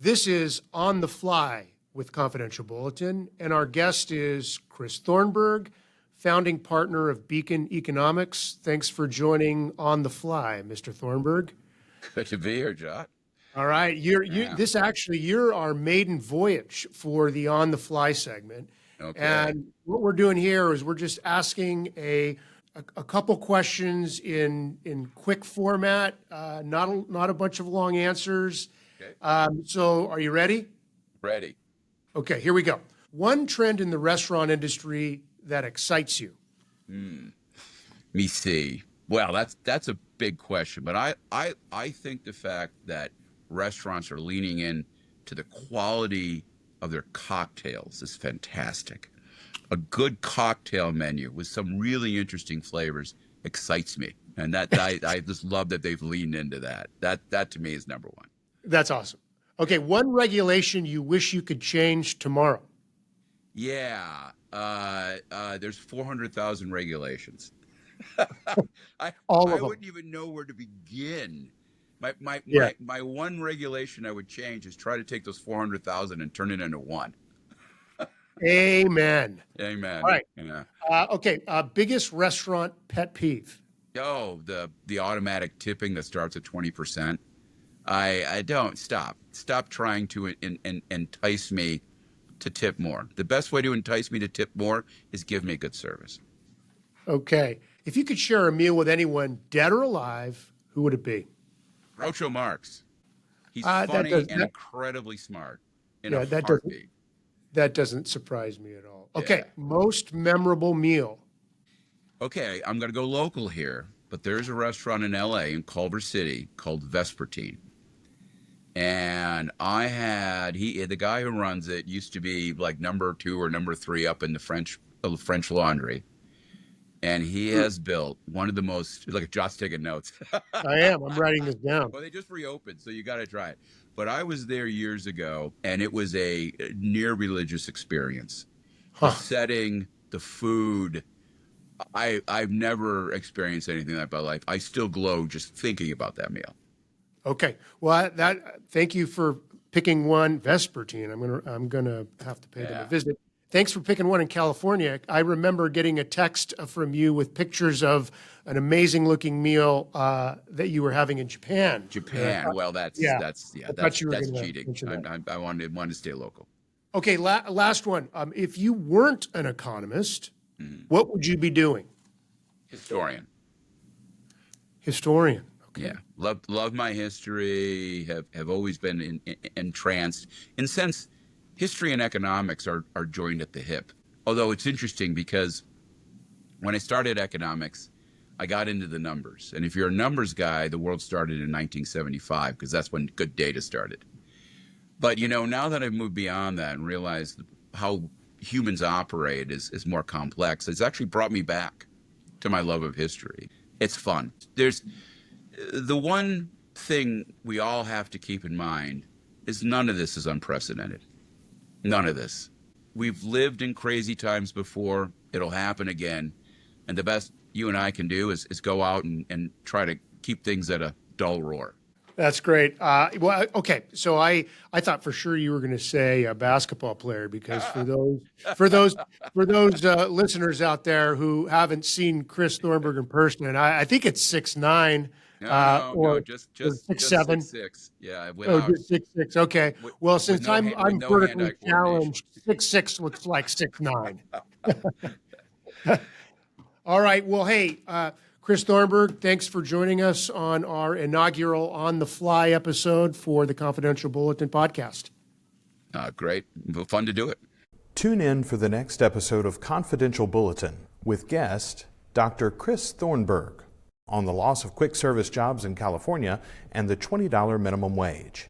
This is On the Fly with Confidential Bulletin, and our guest is Chris Thornberg, founding partner of Beacon Economics. Thanks for joining On the Fly, Mr. Thornberg. Good to be here, Jot. All right, you're our maiden voyage for the On the Fly segment. Okay. And what we're doing here is we're just asking a couple questions in quick format, not a bunch of long answers. Okay. So are you ready? Ready. Okay, here we go. One trend in the restaurant industry that excites you. Me see. Well, that's a big question, but I think the fact that restaurants are leaning in to the quality of their cocktails is fantastic. A good cocktail menu with some really interesting flavors excites me, and that I just love that they've leaned into that. That to me is number one. That's awesome. Okay, one regulation you wish you could change tomorrow. Yeah, there's 400,000 regulations. I All of them. wouldn't even know where to begin. Yeah. My one regulation I would change is try to take those 400,000 and turn it into one. Amen. Amen. All right. Yeah. Okay, biggest restaurant pet peeve. Oh, the automatic tipping that starts at 20%. I don't stop trying to entice me to tip more. The best way to entice me to tip more is give me good service. Okay, if you could share a meal with anyone, dead or alive, who would it be? Groucho Marx. He's That funny does- and that- incredibly smart in Yeah, a that doesn't- heartbeat. That doesn't surprise me at all. Okay, Yeah. most memorable meal. Okay, I'm going to go local here, but there's a restaurant in LA in Culver City called Vespertine. And the guy who runs it used to be like number 2 or number 3 up in the French Laundry. And he has built one of the most, like Jot's taking notes. I'm writing this down. Well, they just reopened, so you got to try it. But I was there years ago, and it was a near religious experience. The setting, the food. I've never experienced anything like that in my life. I still glow just thinking about that meal. Okay, well, thank you for picking one, Vespertine. I'm gonna have to pay them a visit. Thanks for picking one in California. I remember getting a text from you with pictures of an amazing looking meal that you were having in Japan. Well, that's cheating. I wanted to stay local. Okay, last one. If you weren't an economist, what would you be doing? Historian. Historian. Okay. Yeah, love my history. Have always been entranced. In a sense, history and economics are joined at the hip. Although it's interesting because when I started economics, I got into the numbers. And if you're a numbers guy, the world started in 1975 because that's when good data started. But now that I've moved beyond that and realized how humans operate is more complex, it's actually brought me back to my love of history. It's fun. There's the one thing we all have to keep in mind is none of this is unprecedented. None of this. We've lived in crazy times before. It'll happen again. And the best you and I can do is go out and try to keep things at a dull roar. That's great. Well, okay. So I thought for sure you were going to say a basketball player because for those listeners out there who haven't seen Chris Thornberg in person, and I think it's 6'9". No, just 6'7". 6'6". Yeah. Just 6'6". Okay. Well, since I'm vertically hand-eye challenged, 6'6" looks like 6'9". All right. Well, hey, Chris Thornberg, thanks for joining us on our inaugural On the Fly episode for the Confidential Bulletin podcast. Great. Fun to do it. Tune in for the next episode of Confidential Bulletin with guest Dr. Chris Thornberg on the loss of quick service jobs in California and the $20 minimum wage.